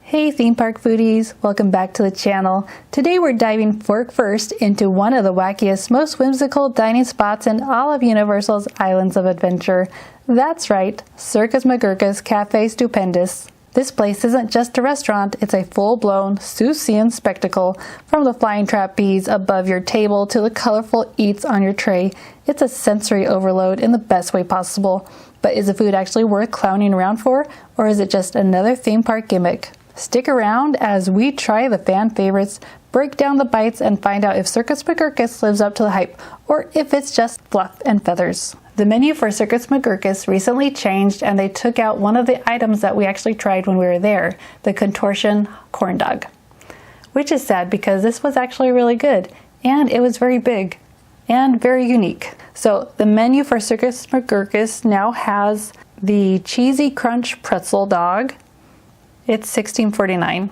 Hey theme park foodies, welcome back to the channel. Today we're diving fork first into one of the wackiest, most whimsical dining spots in all of Universal's Islands of Adventure. That's right, Circus McGurkus Cafe Stoo-pendous. This place isn't just a restaurant, it's a full-blown Seussian spectacle. From the flying trapeze above your table to the colorful eats on your tray, it's a sensory overload in the best way possible. But is the food actually worth clowning around for, or is it just another theme park gimmick? Stick around as we try the fan favorites, break down the bites, and find out if Circus McGurkus lives up to the hype, or if it's just fluff and feathers. The menu for Circus McGurkus recently changed, and they took out one of the items that we actually tried when we were there, the contortion corn dog. Which is sad because this was actually really good, and it was very big and very unique. So the menu for Circus McGurkus now has the cheesy crunch pretzel dog. It's $16.49.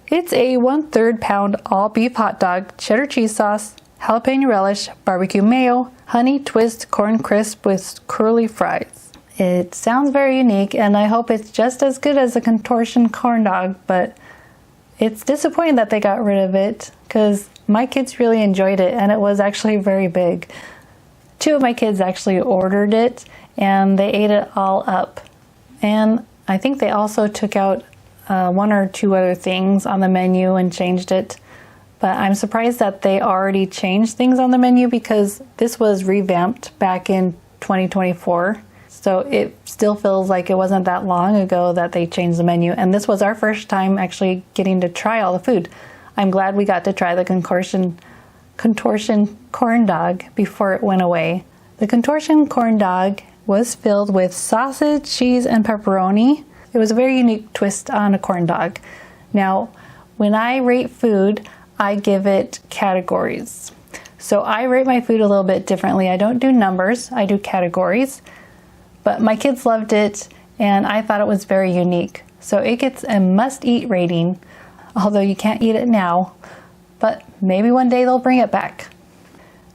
It's a 1/3 pound all beef hot dog, cheddar cheese sauce, jalapeno relish, barbecue mayo, honey twist corn crisp with curly fries. It sounds very unique, and I hope it's just as good as a contortion corn dog, but it's disappointing that they got rid of it because my kids really enjoyed it, and it was actually very big. 2 of my kids actually ordered it, and they ate it all up. And I think they also took out 1 or 2 other things on the menu and changed it. But I'm surprised that they already changed things on the menu because this was revamped back in 2024. So it still feels like it wasn't that long ago that they changed the menu. And this was our first time actually getting to try all the food. I'm glad we got to try the contortion corn dog before it went away. The contortion corn dog was filled with sausage, cheese, and pepperoni. It was a very unique twist on a corn dog. Now, when I rate food, I give it categories. So I rate my food a little bit differently. I don't do numbers, I do categories. But my kids loved it, and I thought it was very unique. So it gets a must-eat rating, although you can't eat it now, but maybe one day they'll bring it back.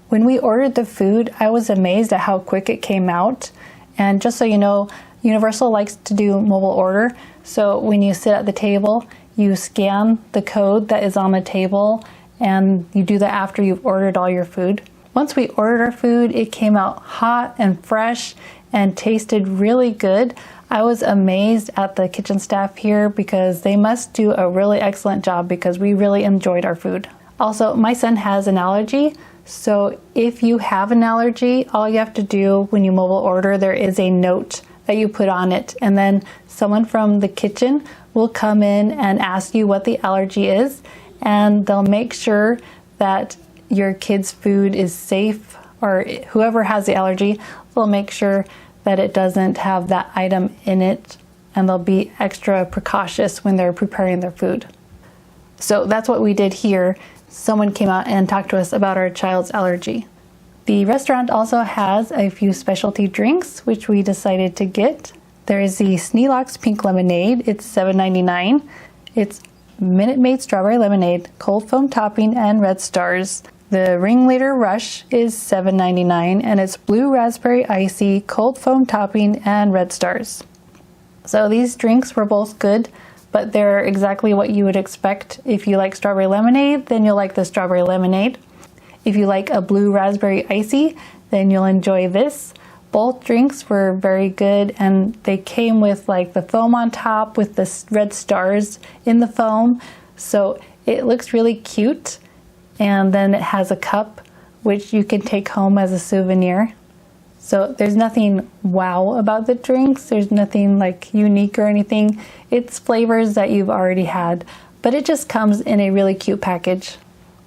When we ordered the food, I was amazed at how quick it came out. And just so you know, Universal likes to do mobile order. So when you sit at the table, you scan the code that is on the table, and you do that after you've ordered all your food. Once we ordered our food, it came out hot and fresh and tasted really good. I was amazed at the kitchen staff here because they must do a really excellent job because we really enjoyed our food. Also, my son has an allergy. So if you have an allergy, all you have to do when you mobile order, there is a note that you put on it, and then someone from the kitchen will come in and ask you what the allergy is, and they'll make sure that your kid's food is safe, or whoever has the allergy will make sure that it doesn't have that item in it, and they'll be extra precautious when they're preparing their food. So that's what we did here. Someone came out and talked to us about our child's allergy. The restaurant also has a few specialty drinks, which we decided to get. There is the Sneelock's Pink Lemonade. It's $7.99. It's Minute Maid Strawberry Lemonade, cold foam topping, and red stars. The Ringleader Rush is $7.99, and it's Blue Raspberry Icy, cold foam topping, and red stars. So these drinks were both good, but they're exactly what you would expect. If you like strawberry lemonade, then you'll like the strawberry lemonade. If you like a blue raspberry icy, then you'll enjoy this. Both drinks were very good, and they came with like the foam on top with the red stars in the foam. So it looks really cute. And then it has a cup, which you can take home as a souvenir. So there's nothing wow about the drinks. There's nothing like unique or anything. It's flavors that you've already had, but it just comes in a really cute package.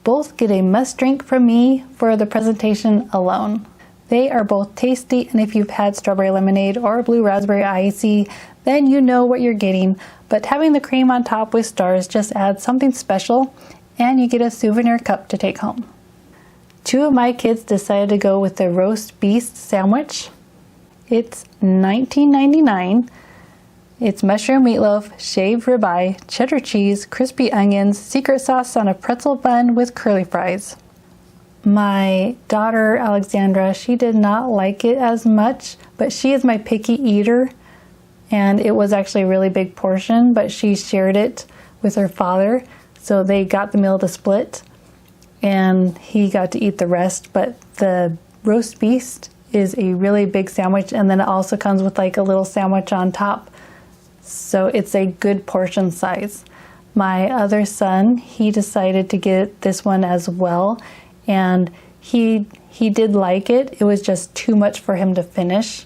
Both get a must drink from me for the presentation alone. They are both tasty, and if you've had strawberry lemonade or blue raspberry icy, then you know what you're getting. But having the cream on top with stars just adds something special, and you get a souvenir cup to take home. 2 of my kids decided to go with the roast beast sandwich. It's $19.99. It's mushroom meatloaf, shaved ribeye, cheddar cheese, crispy onions, secret sauce on a pretzel bun with curly fries. My daughter Alexandra, she did not like it as much, but she is my picky eater. and it was actually a really big portion, but she shared it with her father, so they got the meal to split and he got to eat the rest. But the roast beef is a really big sandwich, and then it also comes with like a little sandwich on top, so it's a good portion size. My other son, he decided to get this one as well, and he did like it. It was just too much for him to finish.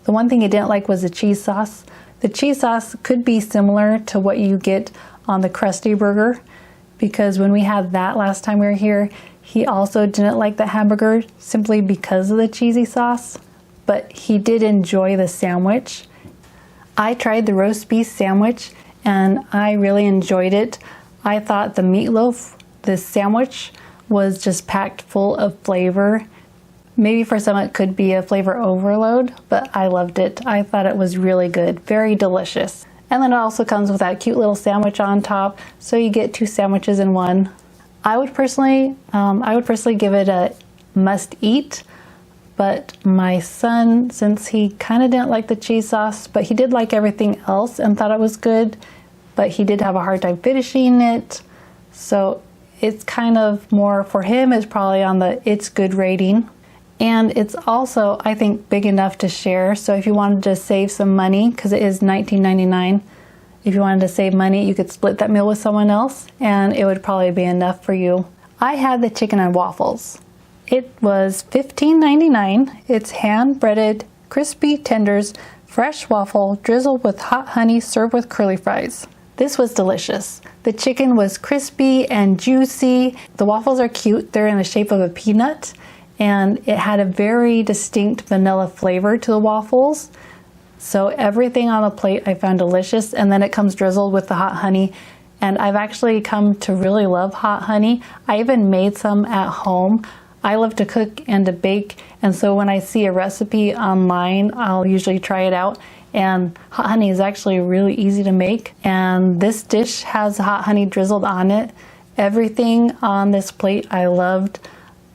The one thing he didn't like was the cheese sauce. The cheese sauce could be similar to what you get on the Krusty Burger, because when we had that last time we were here, he also didn't like the hamburger simply because of the cheesy sauce, but he did enjoy the sandwich. I tried the roast beef sandwich and I really enjoyed it. I thought the meatloaf, this sandwich, was just packed full of flavor. Maybe for some it could be a flavor overload, but I loved it. I thought it was really good, very delicious. And then it also comes with that cute little sandwich on top, so you get 2 sandwiches in one. I would personally give it a must eat, but my son, since he kind of didn't like the cheese sauce, but he did like everything else and thought it was good, but he did have a hard time finishing it, so it's kind of more for him, it's probably on the it's good rating. And it's also, I think, big enough to share. So if you wanted to save some money, because it is $19.99, if you wanted to save money, you could split that meal with someone else and it would probably be enough for you. I had the chicken and waffles. It was $15.99. It's hand-breaded, crispy tenders, fresh waffle, drizzled with hot honey, served with curly fries. This was delicious. The chicken was crispy and juicy. The waffles are cute. They're in the shape of a peanut, and it had a very distinct vanilla flavor to the waffles. So everything on the plate I found delicious, and then it comes drizzled with the hot honey. And I've actually come to really love hot honey. I even made some at home. I love to cook and to bake, and so when I see a recipe online, I'll usually try it out. And hot honey is actually really easy to make, and this dish has hot honey drizzled on it. Everything on this plate I loved.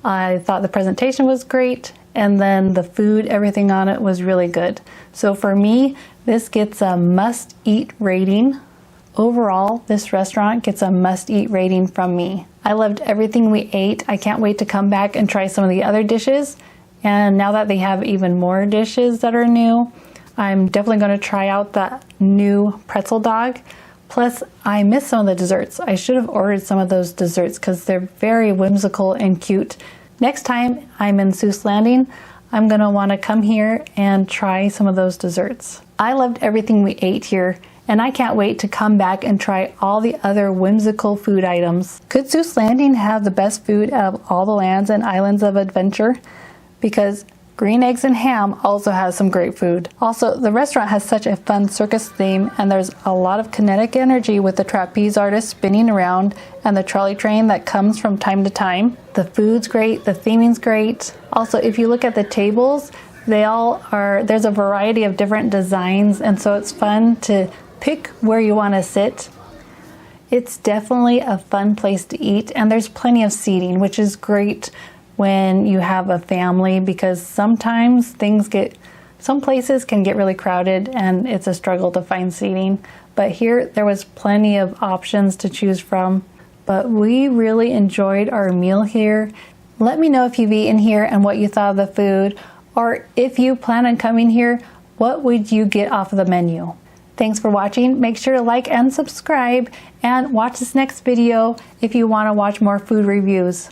I thought the presentation was great, and then the food, everything on it was really good. So for me, this gets a must-eat rating. Overall, this restaurant gets a must-eat rating from me. I loved everything we ate. I can't wait to come back and try some of the other dishes. And now that they have even more dishes that are new, I'm definitely going to try out that new pretzel dog. Plus, I missed some of the desserts. I should have ordered some of those desserts because they're very whimsical and cute. Next time I'm in Seuss Landing, I'm going to want to come here and try some of those desserts. I loved everything we ate here, and I can't wait to come back and try all the other whimsical food items. Could Seuss Landing have the best food out of all the lands and islands of adventure? Because Green Eggs and Ham also has some great food. Also, the restaurant has such a fun circus theme, and there's a lot of kinetic energy with the trapeze artist spinning around and the trolley train that comes from time to time. The food's great, the theming's great. Also, if you look at the tables, there's a variety of different designs, and so it's fun to pick where you want to sit. It's definitely a fun place to eat, and there's plenty of seating, which is great when you have a family, because sometimes some places can get really crowded and it's a struggle to find seating. But here there was plenty of options to choose from. But we really enjoyed our meal here. Let me know if you've eaten here and what you thought of the food, or if you plan on coming here, what would you get off of the menu? Thanks for watching. Make sure to like and subscribe, and watch this next video if you want to watch more food reviews.